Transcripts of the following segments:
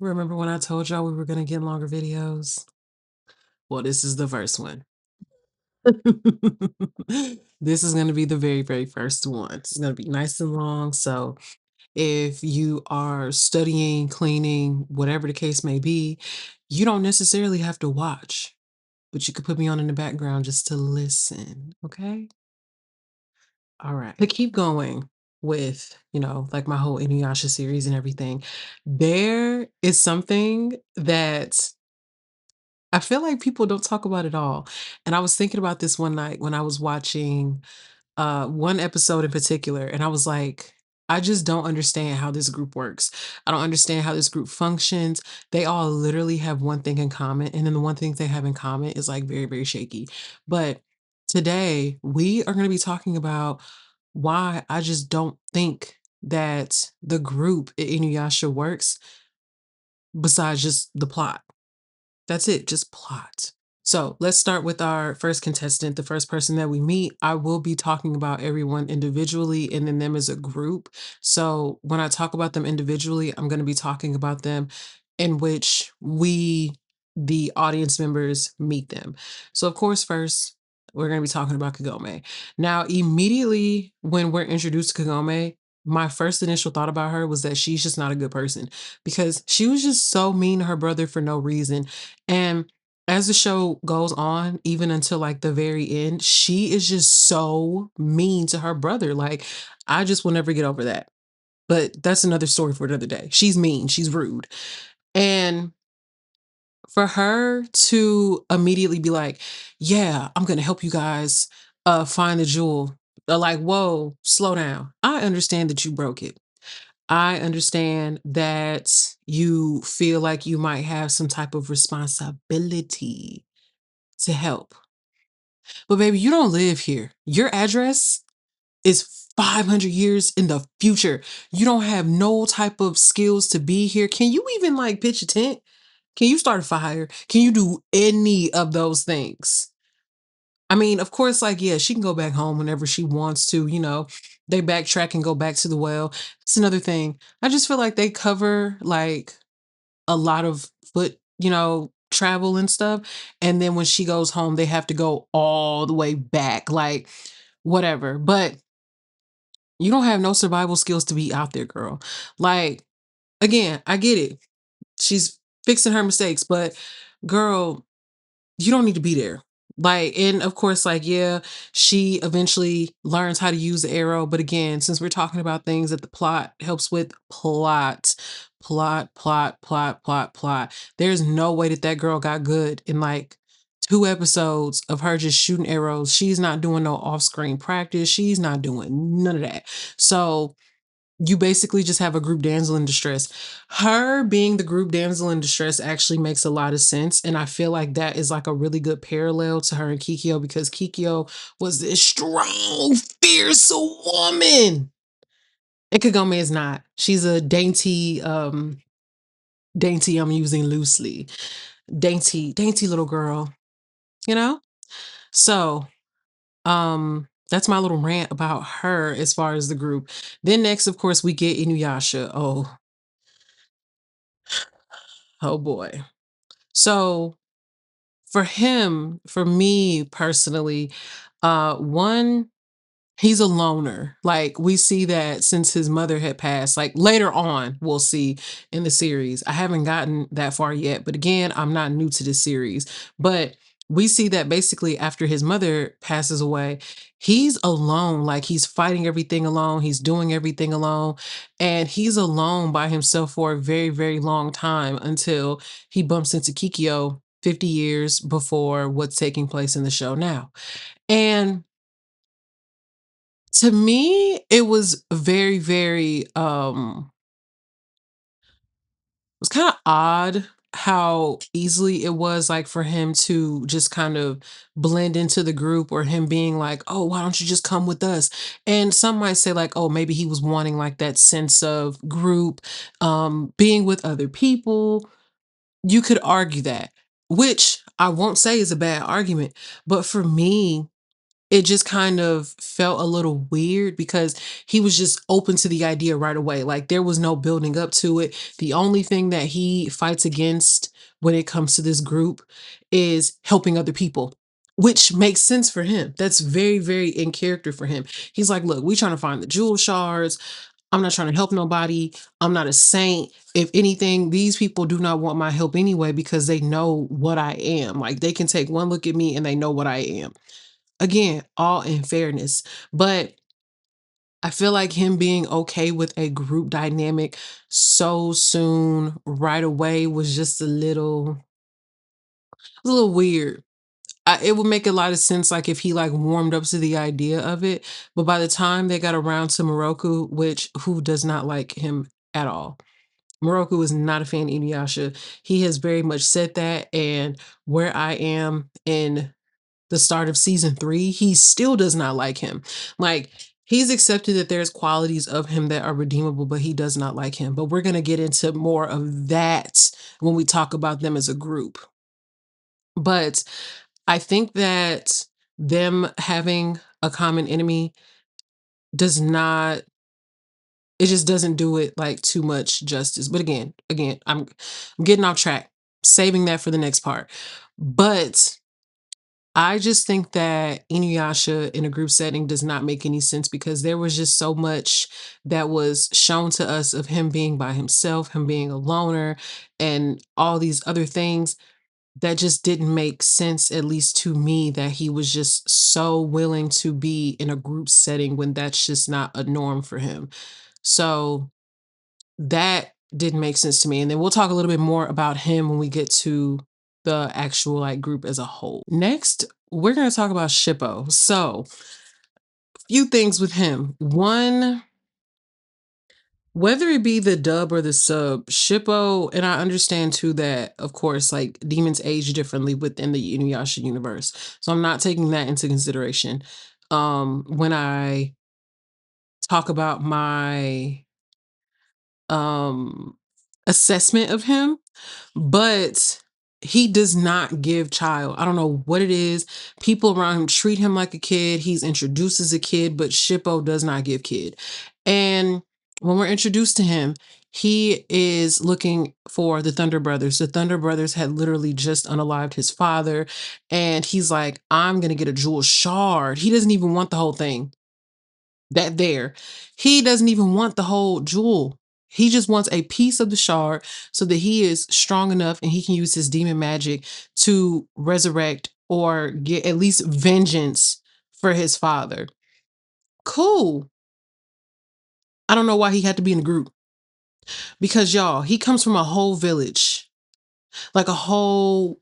Remember when I told y'all we were gonna get longer videos? Well, this is the first one. This is gonna be the very, very first one. It's gonna be nice and long, so if you are studying, cleaning, whatever the case may be, you don't necessarily have to watch, but you could put me on in the background just to listen, okay? Alright. To keep going with, like, my whole Inuyasha series and everything, there is something that I feel like people don't talk about it all. And I was thinking about this one night when I was watching one episode in particular, and I was like, I just don't understand how this group works. I don't understand how this group functions. They all literally have one thing in common, and then the one thing they have in common is like very, very shaky. But today we are going to be talking about why I just don't think that the group in Inuyasha works besides just the plot. That's it, just plot. So let's start with our first contestant, the first person that we meet. I will be talking about everyone individually and then them as a group. So when I talk about them individually, I'm going to be talking about them in which we, the audience members, meet them. So, of course, first, we're going to be talking about Kagome. Now, immediately when we're introduced to Kagome, my first initial thought about her was that she's just not a good person because she was just so mean to her brother for no reason. And as the show goes on, even until like the very end, she is just so mean to her brother. Like, I just will never get over that. But that's another story for another day. She's mean, she's rude. And for her to immediately be like, yeah, I'm gonna help you guys find the jewel. Like, whoa, slow down. I understand that you broke it. I understand that you feel like you might have some type of responsibility to help. But baby, you don't live here. Your address is 500 years in the future. You don't have no type of skills to be here. Can you even like pitch a tent? Can you start a fire? Can you do any of those things? I mean, of course, like, yeah, she can go back home whenever she wants to, they backtrack and go back to the well. It's another thing. I just feel like they cover like a lot of foot, travel and stuff. And then when she goes home, they have to go all the way back, like whatever. But you don't have no survival skills to be out there, girl. Like, again, I get it. She's fixing her mistakes, but girl, you don't need to be there. Like, and of course, like, yeah, she eventually learns how to use the arrow. But again, since we're talking about things that the plot helps with, plot. There's no way that that girl got good in like 2 episodes of her just shooting arrows. She's not doing no off screen practice. She's not doing none of that. So, you basically just have a group damsel in distress. Her being the group damsel in distress actually makes a lot of sense, and I feel like that is like a really good parallel to her and Kikyo because Kikyo was this strong, fierce woman, and Kagome is not. She's a dainty, I'm using loosely, dainty little girl, you know? So, that's my little rant about her as far as the group. Then next, of course, we get Inuyasha. Oh boy. So for me personally, one, he's a loner. Like we see that since his mother had passed. Like later on, we'll see in the series. I haven't gotten that far yet, but again, I'm not new to this series. But we see that basically after his mother passes away, he's alone. Like he's fighting everything alone. He's doing everything alone. And he's alone by himself for a very, very long time until he bumps into Kikyo 50 years before what's taking place in the show now. And to me, it was very, very, it was kinda odd how easily it was, like, for him to just kind of blend into the group or him being like, "Oh, why don't you just come with us?" And some might say, like, "Oh, maybe he was wanting, like, that sense of group, being with other people." You could argue that, which I won't say is a bad argument, but for me it just kind of felt a little weird because he was just open to the idea right away. Like there was no building up to it. The only thing that he fights against when it comes to this group is helping other people, which makes sense for him. That's very, very in character for him. He's like, look, we trying to find the jewel shards. I'm not trying to help nobody. I'm not a saint. If anything, these people do not want my help anyway because they know what I am. Like they can take one look at me and they know what I am. Again, all in fairness, but I feel like him being okay with a group dynamic so soon, right away, was just a little weird. It would make a lot of sense, like, if he, like, warmed up to the idea of it, but by the time they got around to Moroku, which who does not like him at all? Moroku is not a fan of Inuyasha. He has very much said that, and where I am in the start of season 3, he still does not like him. Like, he's accepted that there's qualities of him that are redeemable, but he does not like him. But we're gonna get into more of that when we talk about them as a group. But I think that them having a common enemy does not it just doesn't do it, like, too much justice. But again, I'm getting off track, saving that for the next part. But I just think that Inuyasha in a group setting does not make any sense because there was just so much that was shown to us of him being by himself, him being a loner, and all these other things that just didn't make sense, at least to me, that he was just so willing to be in a group setting when that's just not a norm for him. So that didn't make sense to me. And then we'll talk a little bit more about him when we get to the actual like group as a whole. Next, we're going to talk about Shippo. So, few things with him. One, whether it be the dub or the sub, Shippo, and I understand too that, of course, like demons age differently within the Inuyasha universe. So I'm not taking that into consideration. When I talk about my um assessment of him, but he does not give child. I don't know what it is. People around him treat him like a kid. He's introduced as a kid, but Shippo does not give kid. And when we're introduced to him, he is looking for the Thunder Brothers. The Thunder Brothers had literally just unalived his father. And he's like, I'm going to get a jewel shard. He doesn't even want the whole thing that there. He doesn't even want the whole jewel. He just wants a piece of the shard so that he is strong enough and he can use his demon magic to resurrect or get at least vengeance for his father. Cool. I don't know why he had to be in a group because y'all, he comes from a whole village, like a whole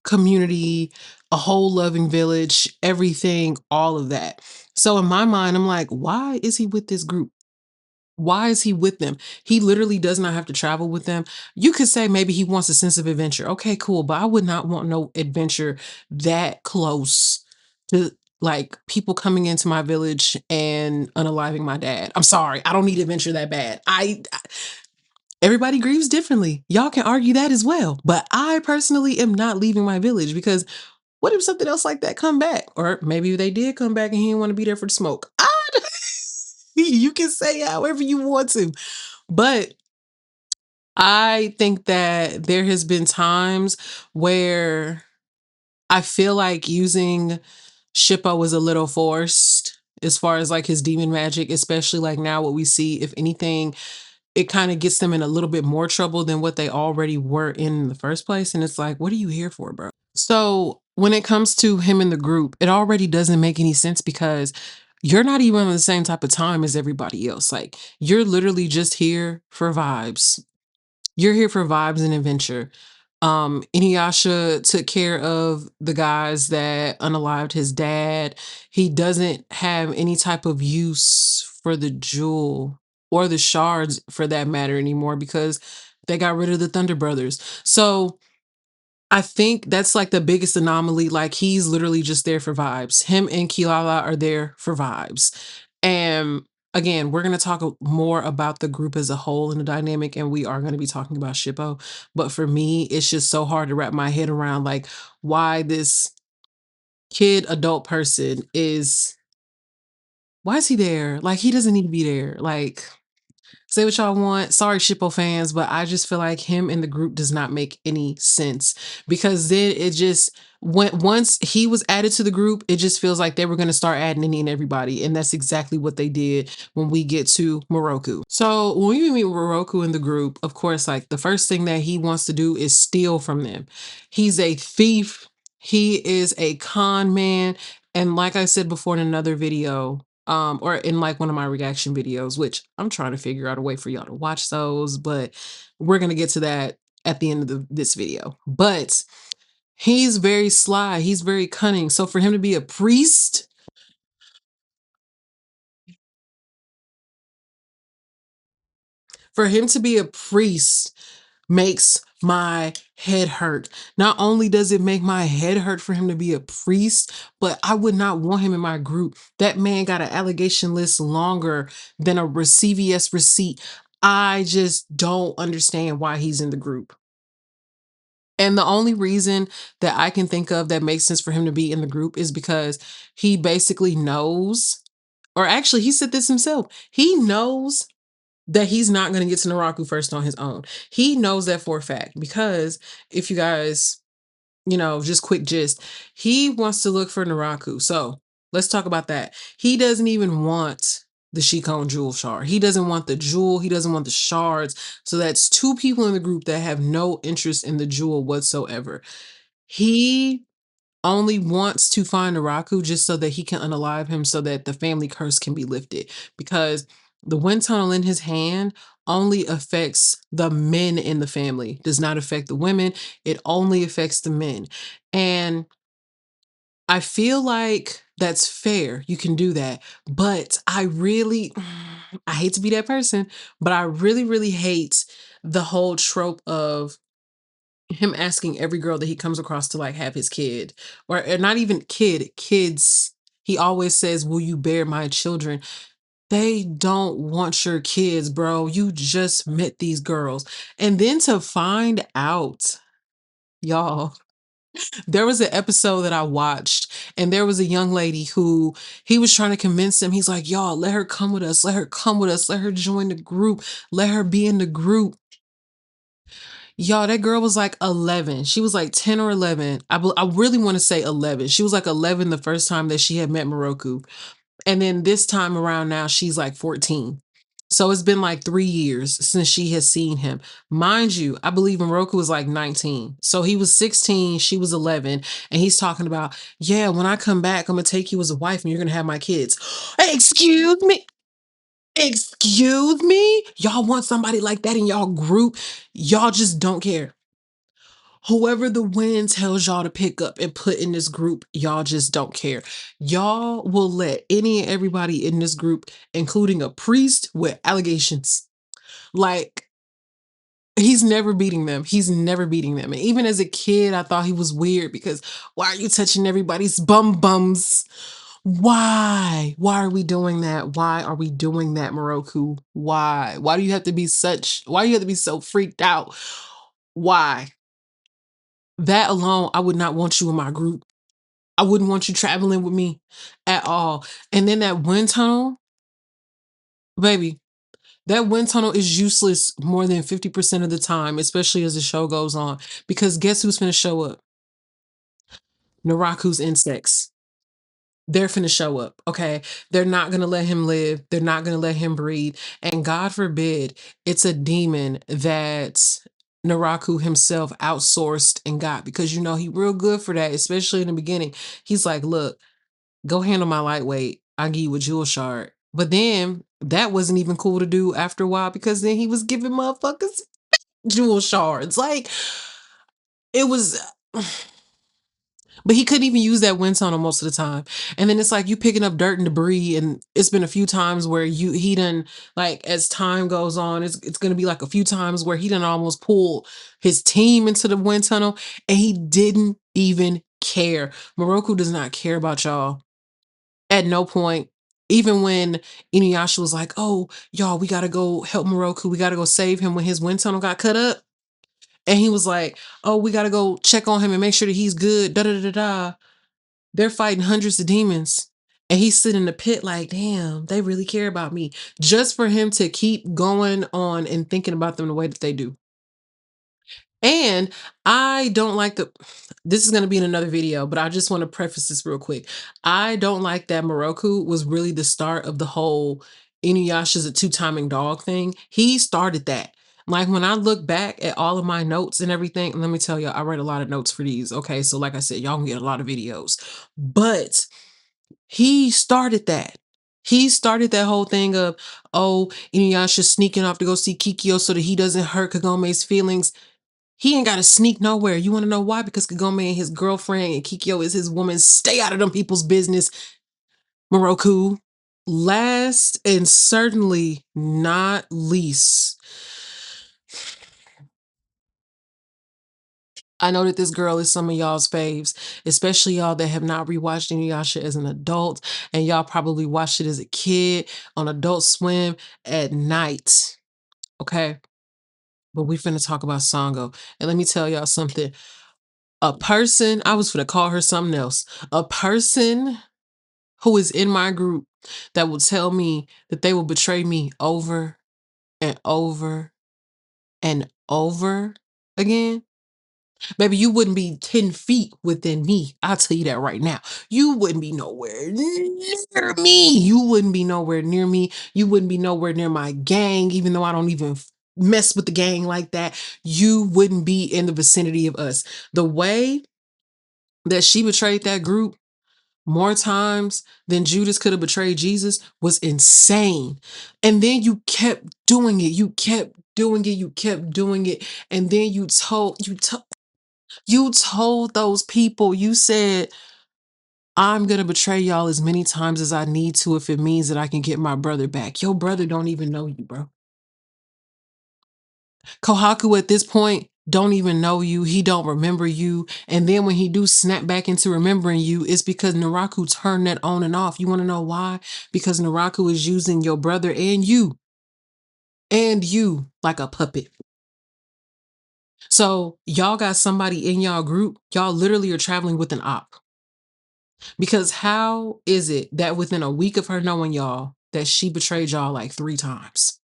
community, a whole loving village, everything, all of that. So in my mind, I'm like, why is he with this group? Why is he with them? He literally does not have to travel with them. You could say maybe he wants a sense of adventure. Okay, cool. But I would not want no adventure that close to like people coming into my village and unaliving my dad. I'm sorry. I don't need adventure that bad. Everybody grieves differently. Y'all can argue that as well. But I personally am not leaving my village because what if something else like that come back? Or maybe they did come back and he didn't want to be there for the smoke. You can say however you want to. But I think that there has been times where I feel like using Shippo was a little forced as far as like his demon magic, especially like now what we see, if anything, it kind of gets them in a little bit more trouble than what they already were in the first place. And it's like, what are you here for, bro? So when it comes to him in the group, it already doesn't make any sense because you're not even on the same type of time as everybody else. Like you're literally just here for vibes. You're here for vibes and adventure. Inuyasha took care of the guys that unalived his dad. He doesn't have any type of use for the jewel or the shards for that matter anymore because they got rid of the Thunder Brothers. So I think that's like the biggest anomaly. Like he's literally just there for vibes. Him and Kilala are there for vibes. And again, we're going to talk more about the group as a whole and the dynamic, and we are going to be talking about Shippo. But for me, it's just so hard to wrap my head around like why this. kid, adult person is why is he there? Like, he doesn't need to be there. Like, say what y'all want. Sorry, Shippo fans, but I just feel like him in the group does not make any sense because then it just once he was added to the group, it just feels like they were going to start adding any and everybody, and that's exactly what they did when we get to Moroku. So when we meet Moroku in the group, of course, like the first thing that he wants to do is steal from them. He's a thief. He is a con man, and like I said before in another video, or in like one of my reaction videos, which I'm trying to figure out a way for y'all to watch those, but we're gonna get to that at the end of this video. But he's very sly, he's very cunning. So for him to be a priest, for him to be a priest makes my head hurt. Not only does it make my head hurt for him to be a priest, but I would not want him in my group. That man got an allegation list longer than a CVS receipt. I just don't understand why he's in the group. And the only reason that I can think of that makes sense for him to be in the group is because he basically knows, or actually, he said this himself. He knows that he's not going to get to Naraku first on his own. He knows that for a fact because if you guys, just quick gist, he wants to look for Naraku. So let's talk about that. He doesn't even want the Shikon jewel shard. He doesn't want the jewel. He doesn't want the shards. So that's two people in the group that have no interest in the jewel whatsoever. He only wants to find Naraku just so that he can unalive him so that the family curse can be lifted. Because the wind tunnel in his hand only affects the men in the family, does not affect the women. It only affects the men. And I feel like that's fair. You can do that. But I hate to be that person, but I really, really hate the whole trope of him asking every girl that he comes across to like have his kid or not even kids. He always says, will you bear my children? They don't want your kids, bro. You just met these girls. And then to find out, y'all, there was an episode that I watched and there was a young lady who he was trying to convince him. He's like, y'all, let her come with us. Let her come with us. Let her join the group. Let her be in the group. Y'all, that girl was like 11. She was like 10 or 11. I really want to say 11. She was like 11 the first time that she had met Moroku. And then this time around now, she's like 14. So it's been like 3 years since she has seen him. Mind you, I believe Moroku was like 19. So he was 16, she was 11. And he's talking about, yeah, when I come back, I'm going to take you as a wife and you're going to have my kids. Excuse me. Excuse me? Y'all want somebody like that in y'all group? Y'all just don't care. Whoever the wind tells y'all to pick up and put in this group, y'all just don't care. Y'all will let any and everybody in this group, including a priest with allegations. Like, he's never beating them. He's never beating them. And even as a kid, I thought he was weird because why are you touching everybody's bums? Why? Why are we doing that? Why are we doing that, Moroku? Why? Why do you have to be so freaked out? Why? That alone, I would not want you in my group. I wouldn't want you traveling with me at all. And then that wind tunnel, baby, that wind tunnel is useless more than 50% of the time, especially as the show goes on. Because guess who's finna show up? Naraku's insects. They're finna show up, okay? They're not gonna let him live. They're not gonna let him breathe. And God forbid it's a demon that Naraku himself outsourced and got because he real good for that, especially in the beginning. He's like, look, go handle my lightweight. I'll give you a jewel shard. But then that wasn't even cool to do after a while because then he was giving motherfuckers jewel shards. Like it was but he couldn't even use that wind tunnel most of the time. And then it's like you picking up dirt and debris, and it's been a few times where he done like as time goes on, it's gonna be like a few times where he done almost pull his team into the wind tunnel, and he didn't even care. Moroku does not care about y'all at no point. Even when Inuyasha was like, "Oh, y'all, we gotta go help Moroku. We gotta go save him when his wind tunnel got cut up," and he was like, "Oh, we gotta go check on him and make sure that he's good." Da da da da. They're fighting hundreds of demons. And he's sitting in the pit like, damn, they really care about me. Just for him to keep going on and thinking about them the way that they do. And I don't like the this is gonna be in another video, but I just want to preface this real quick. I don't like that Moroku was really the start of the whole Inuyasha's a two-timing dog thing. He started that. Like when I look back at all of my notes and everything, let me tell you, I write a lot of notes for these. Okay. So like I said, y'all can get a lot of videos. But he started that. He started that whole thing of, oh, Inuyasha sneaking off to go see Kikyo so that he doesn't hurt Kagome's feelings. He ain't got to sneak nowhere. You want to know why? Because Kagome and his girlfriend and Kikyo is his woman. Stay out of them people's business, Moroku. Last and certainly not least, I know that this girl is some of y'all's faves, especially y'all that have not rewatched Inuyasha as an adult, and y'all probably watched it as a kid on Adult Swim at night. Okay? But we finna talk about Sango. And let me tell y'all something. A person, I was finna call her something else. A person who is in my group that will tell me that they will betray me over and over and over again. Baby, you wouldn't be 10 feet within me. I'll tell you that right now. You wouldn't be nowhere near me. You wouldn't be nowhere near me. You wouldn't be nowhere near my gang, even though I don't even mess with the gang like that. You wouldn't be in the vicinity of us. The way that she betrayed that group more times than Judas could have betrayed Jesus was insane. And then you kept doing it. You kept doing it. You kept doing it. And then you told those people, you said, I'm going to betray y'all as many times as I need to if it means that I can get my brother back. Your brother don't even know you, bro. Kohaku at this point don't even know you. He don't remember you. And then when he do snap back into remembering you, it's because Naraku turned that on and off. You want to know why? Because Naraku is using your brother and you like a puppet. So y'all got somebody in y'all group. Y'all literally are traveling with an op. Because how is it that within a week of her knowing y'all that she betrayed y'all like 3 times?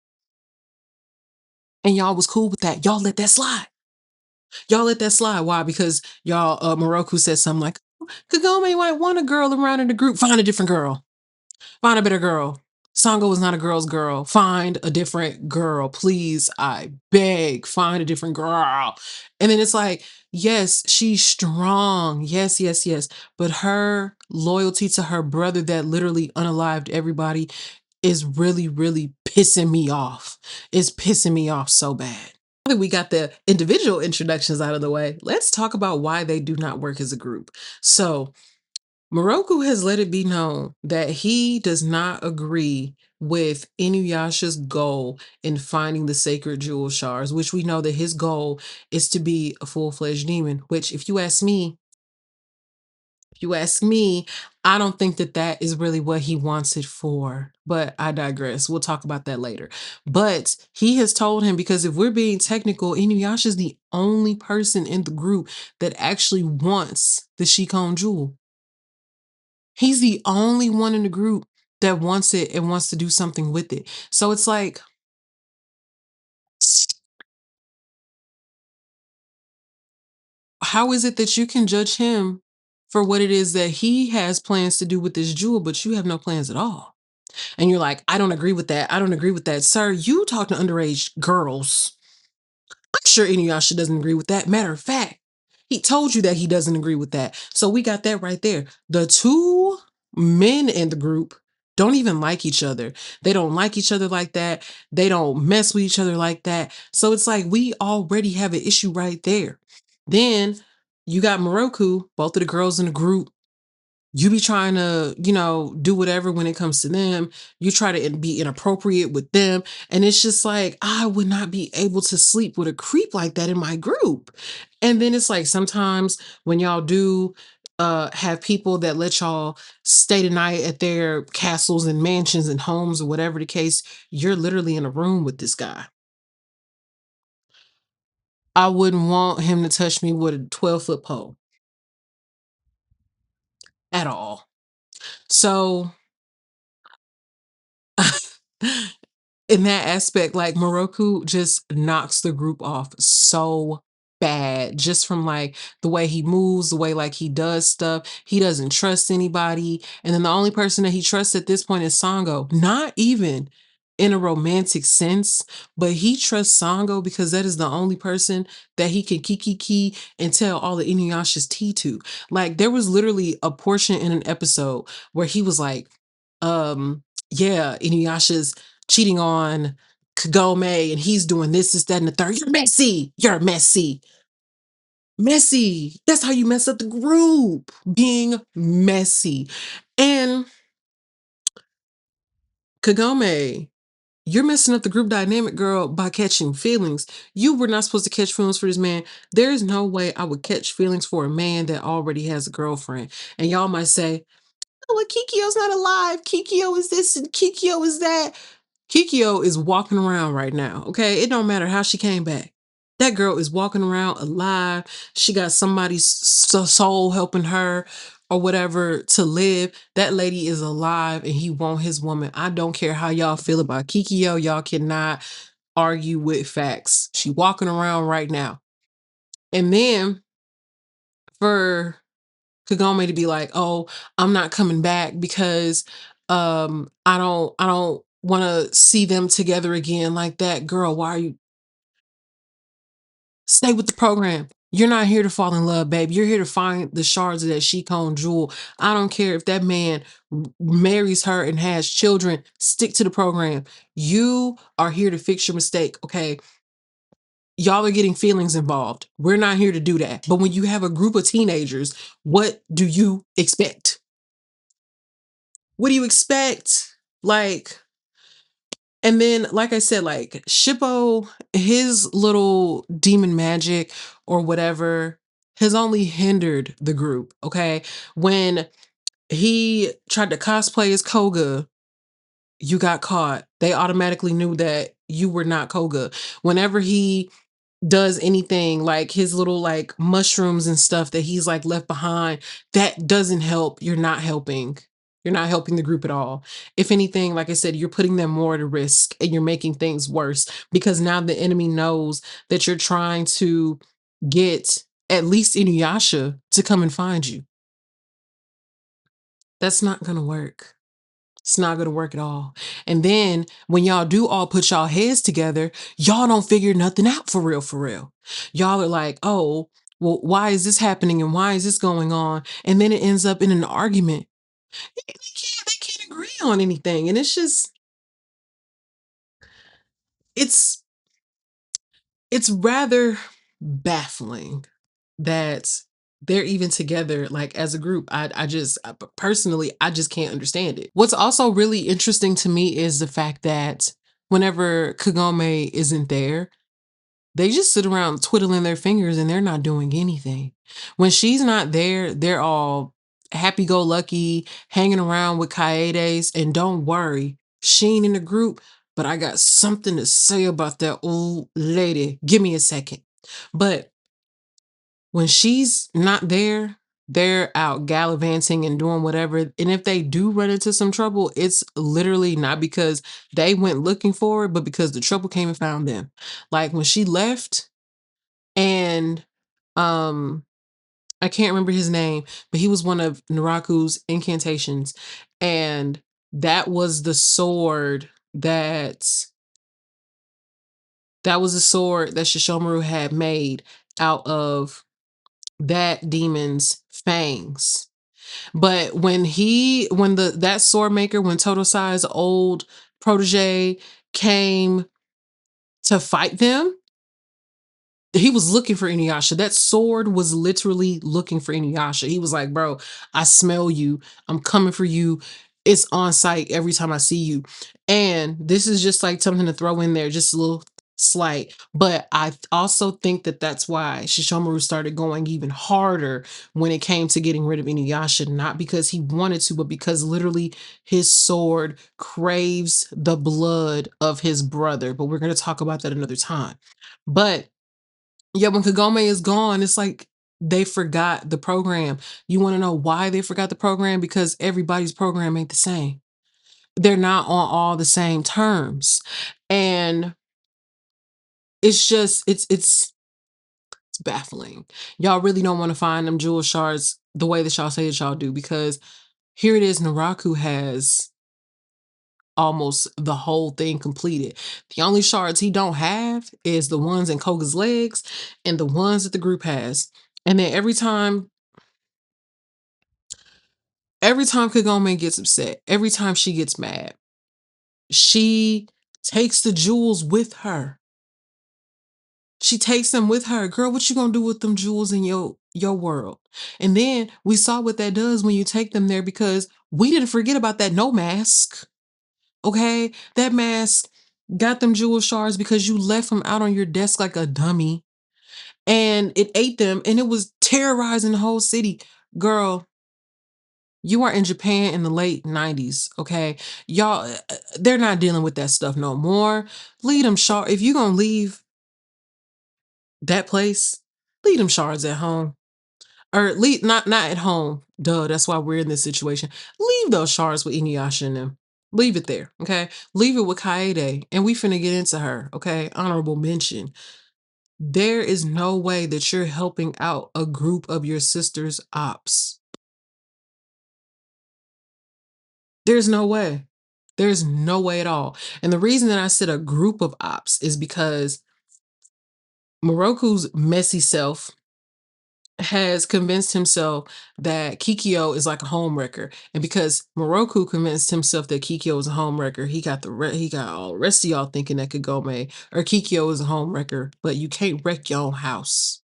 And y'all was cool with that. Y'all let that slide. Y'all let that slide. Why? Because y'all, Moroku said something like, Kagome might want a girl around in the group. Find a different girl. Find a better girl. Sango is not a girl's girl. Find a different girl. Please, I beg, find a different girl. And then it's like, yes, she's strong. Yes, yes, yes. But her loyalty to her brother that literally unalived everybody is really, really pissing me off. It's pissing me off so bad. Now that we got the individual introductions out of the way, let's talk about why they do not work as a group. So, Moroku has let it be known that he does not agree with Inuyasha's goal in finding the sacred jewel shards, which we know that his goal is to be a full-fledged demon, which if you ask me, I don't think that that is really what he wants it for. But I digress. We'll talk about that later. But he has told him, because if we're being technical, Inuyasha is the only person in the group that actually wants the Shikon jewel. He's the only one in the group that wants it and wants to do something with it. So it's like, how is it that you can judge him for what it is that he has plans to do with this jewel, but you have no plans at all? And you're like, I don't agree with that. I don't agree with that. Sir, you talk to underage girls. I'm sure Inuyasha doesn't agree with that. Matter of fact, he told you that he doesn't agree with that. So we got that right there. The two men in the group don't even like each other. They don't like each other like that. They don't mess with each other like that. So it's like we already have an issue right there. Then you got Moroku, both of the girls in the group, you be trying to, do whatever when it comes to them. You try to be inappropriate with them. And it's just like, I would not be able to sleep with a creep like that in my group. And then it's like sometimes when y'all do have people that let y'all stay the night at their castles and mansions and homes or whatever the case, you're literally in a room with this guy. I wouldn't want him to touch me with a 12-foot pole. at all. So in that aspect, like Moroku just knocks the group off so bad just from like the way he moves, the way like he does stuff. He doesn't trust anybody. And then the only person that he trusts at this point is Sango. Not even in a romantic sense, but he trusts Sango because that is the only person that he can kiki and tell all the Inuyasha's tea to. Like there was literally a portion in an episode where he was like, yeah, Inuyasha's cheating on Kagome and he's doing this, that, and the third. You're messy. You're messy. Messy. That's how you mess up the group. Being messy. And Kagome, you're messing up the group dynamic, girl, by catching feelings. You were not supposed to catch feelings for this man. There is no way I would catch feelings for a man that already has a girlfriend. And y'all might say, oh, well, Kikyo's not alive. Kikyo is this and Kikyo is that. Kikyo is walking around right now, okay? It don't matter how she came back. That girl is walking around alive. She got somebody's soul helping her or whatever to live. That lady is alive and he want his woman. I don't care how y'all feel about Kikyo. Y'all cannot argue with facts. She walking around right now. And then for Kagome to be like, "Oh, I'm not coming back because I don't want to see them together again like that." Girl, why are you stay with the program? You're not here to fall in love, babe. You're here to find the shards of that Shikon jewel. I don't care if that man marries her and has children. Stick to the program. You are here to fix your mistake, okay? Y'all are getting feelings involved. We're not here to do that. But when you have a group of teenagers, what do you expect? What do you expect? Like, and then, like I said, like Shippo, his little demon magic or whatever has only hindered the group. Okay. When he tried to cosplay as Koga, you got caught. They automatically knew that you were not Koga. Whenever he does anything like his little like mushrooms and stuff that he's like left behind, that doesn't help. You're not helping. You're not helping the group at all. If anything, like I said, you're putting them more at risk and you're making things worse because now the enemy knows that you're trying to get at least Inuyasha to come and find you. That's not going to work. It's not going to work at all. And then when y'all do all put y'all heads together, y'all don't figure nothing out for real, for real. Y'all are like, oh, well, why is this happening and why is this going on? And then it ends up in an argument. They can't agree on anything. And it's just, it's, it's rather baffling that they're even together like as a group. Personally, I just can't understand it. What's also really interesting to me is the fact that whenever Kagome isn't there, they just sit around twiddling their fingers and they're not doing anything. When she's not there, they're all happy go lucky, hanging around with Kaedes. And don't worry, she ain't in the group, but I got something to say about that old lady. Give me a second. But when she's not there, they're out gallivanting and doing whatever. And if they do run into some trouble, it's literally not because they went looking for it, but because the trouble came and found them. Like when she left and um I can't remember his name, but he was one of Naraku's incantations. And that was the sword that was a sword that Shishomaru had made out of that demon's fangs. But when that sword maker, when Totosai's old protege came to fight them, he was looking for Inuyasha. That sword was literally looking for Inuyasha. He was like, bro, I smell you. I'm coming for you. It's on sight every time I see you. And this is just like something to throw in there, just a little slight. But I also think that that's why Shishomaru started going even harder when it came to getting rid of Inuyasha, not because he wanted to, but because literally his sword craves the blood of his brother. But we're going to talk about that another time. But yeah, when Kagome is gone, it's like They forgot the program. You wanna know why they forgot the program? Because everybody's program ain't the same. They're not on all the same terms. And it's just it's baffling. Y'all really don't wanna find them jewel shards the way that y'all say that y'all do, because here it is, Naraku has almost the whole thing completed. The only shards he don't have is the ones in Koga's legs and the ones that the group has. And then every time Kagome gets upset, every time she gets mad, she takes the jewels with her. She takes them with her. Girl, what you gonna do with them jewels in your world? And then we saw what that does when you take them there, because we didn't forget about that no mask. Okay? That mask got them jewel shards because you left them out on your desk like a dummy, and it ate them, and it was terrorizing the whole city. Girl, you are in Japan in the late 90s, okay? Y'all, they're not dealing with that stuff no more. Leave them shard. If you gonna leave that place, leave them shards at home. Or leave not at home. Duh, that's why we're in this situation. Leave those shards with Inuyasha in them. Leave it there, okay? Leave it with Kaede, and we finna get into her, okay? Honorable mention. There is no way that you're helping out a group of your sister's ops. There's no way. There's no way at all. And the reason that I said a group of ops is because Moroku's messy self has convinced himself that Kikyo is like a homewrecker. And because Moroku convinced himself that Kikyo is a homewrecker, he got all the rest of y'all thinking that Kagome or Kikyo is a homewrecker, but you can't wreck your own house.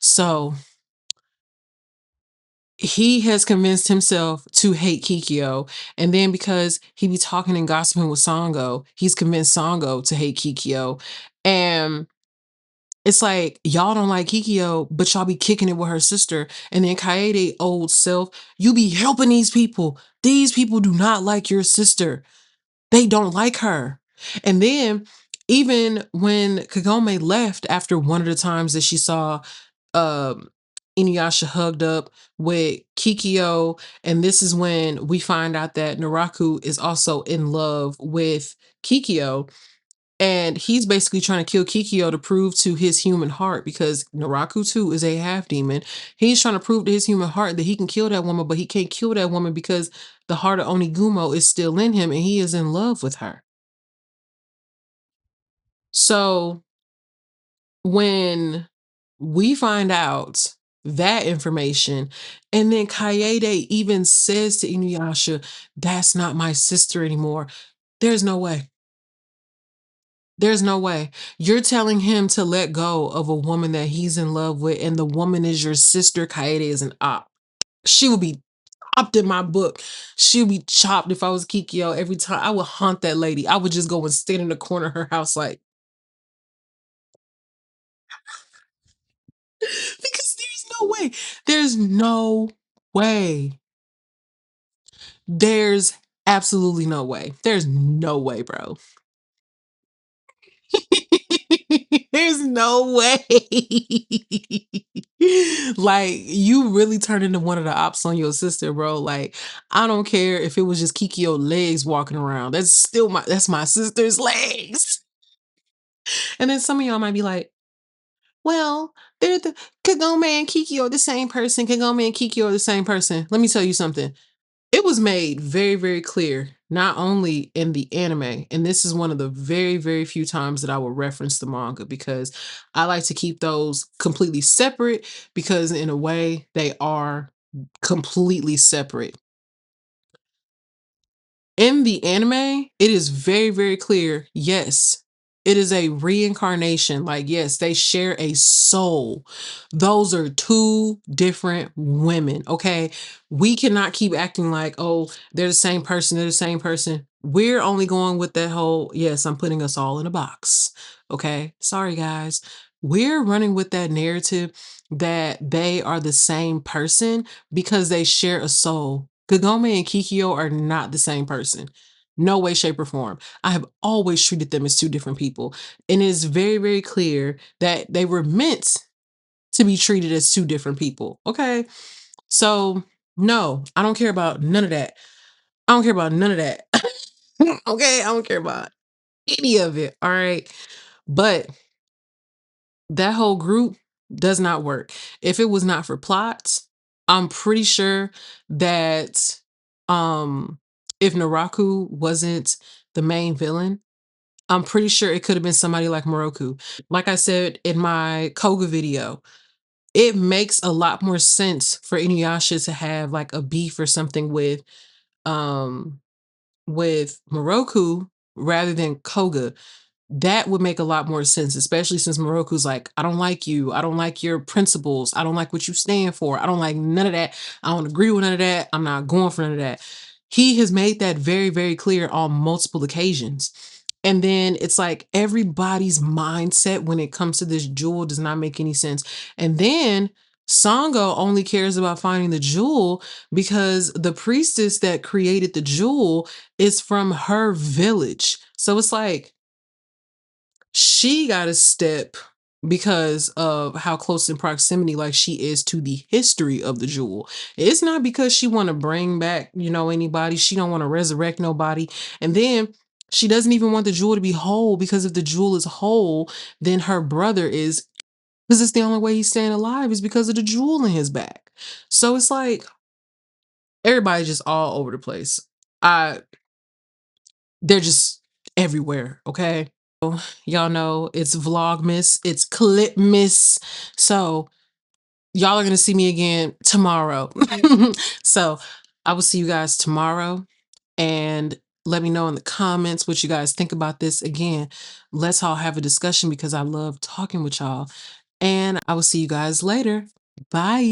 So he has convinced himself to hate Kikyo. And then because he be talking and gossiping with Sango, he's convinced Sango to hate Kikyo. And it's like y'all don't like Kikyo, but y'all be kicking it with her sister. And then Kaede old self, you be helping these people. These people do not like your sister. They don't like her. And then even when Kagome left after one of the times that she saw um Inuyasha hugged up with Kikyo, and this is when we find out that Naraku is also in love with Kikyo, and he's basically trying to kill Kikyo to prove to his human heart, because Naraku too is a half demon. He's trying to prove to his human heart that he can kill that woman, but he can't kill that woman because the heart of Onigumo is still in him and he is in love with her. So when we find out that information, and then Kaede even says to Inuyasha, "That's not my sister anymore." There's no way. There's no way. You're telling him to let go of a woman that he's in love with, and the woman is your sister. Kaede is an op. She would be chopped in my book. She would be chopped if I was Kikyo. Every time I would haunt that lady, I would just go and stand in the corner of her house like, because there's no way. There's no way. There's absolutely no way. There's no way, bro. There's no way. Like, you really turned into one of the ops on your sister, bro. Like, I don't care if it was just Kikyo legs walking around. That's my sister's legs. And then some of y'all might be like, well, they're the Kagome and Kikyo are the same person. Kagome and Kikyo are the same person. Let me tell you something. It was made very, very clear, not only in the anime, and this is one of the very, very few times that I will reference the manga, because I like to keep those completely separate, because in a way they are completely separate. In the anime, it is very, very clear. Yes, it is a reincarnation. Like, yes, they share a soul. Those are two different women. Okay. We cannot keep acting like, oh, they're the same person. They're the same person. We're only going with that whole, yes, I'm putting us all in a box. Okay. Sorry, guys. We're running with that narrative that they are the same person because they share a soul. Kagome and Kikyo are not the same person. No way, shape, or form. I have always treated them as two different people. And it is very, very clear that they were meant to be treated as two different people. Okay. So, no, I don't care about none of that. I don't care about none of that. Okay. I don't care about any of it. All right. But that whole group does not work. If it was not for plots, I'm pretty sure that if Naraku wasn't the main villain, I'm pretty sure it could have been somebody like Moroku. Like I said in my Koga video, it makes a lot more sense for Inuyasha to have like a beef or something um with Moroku rather than Koga. That would make a lot more sense, especially since Moroku's like, I don't like you. I don't like your principles. I don't like what you stand for. I don't like none of that. I don't agree with none of that. I'm not going for none of that. He has made that very, very clear on multiple occasions. And then it's like everybody's mindset when it comes to this jewel does not make any sense. And then Sango only cares about finding the jewel because the priestess that created the jewel is from her village. So it's like, she got a step because of how close in proximity like she is to the history of the jewel. It's not because she want to bring back, anybody. She don't want to resurrect nobody. And then she doesn't even want the jewel to be whole because if the jewel is whole, then her brother is, because it's the only way he's staying alive is because of the jewel in his back. So it's like everybody's just all over the place. I They're just everywhere, okay? Y'all know it's Vlogmas, it's Clipmas. So y'all are gonna see me again tomorrow. So I will see you guys tomorrow and let me know in the comments what you guys think about this. Again, let's all have a discussion because I love talking with y'all. And I will see you guys later. Bye.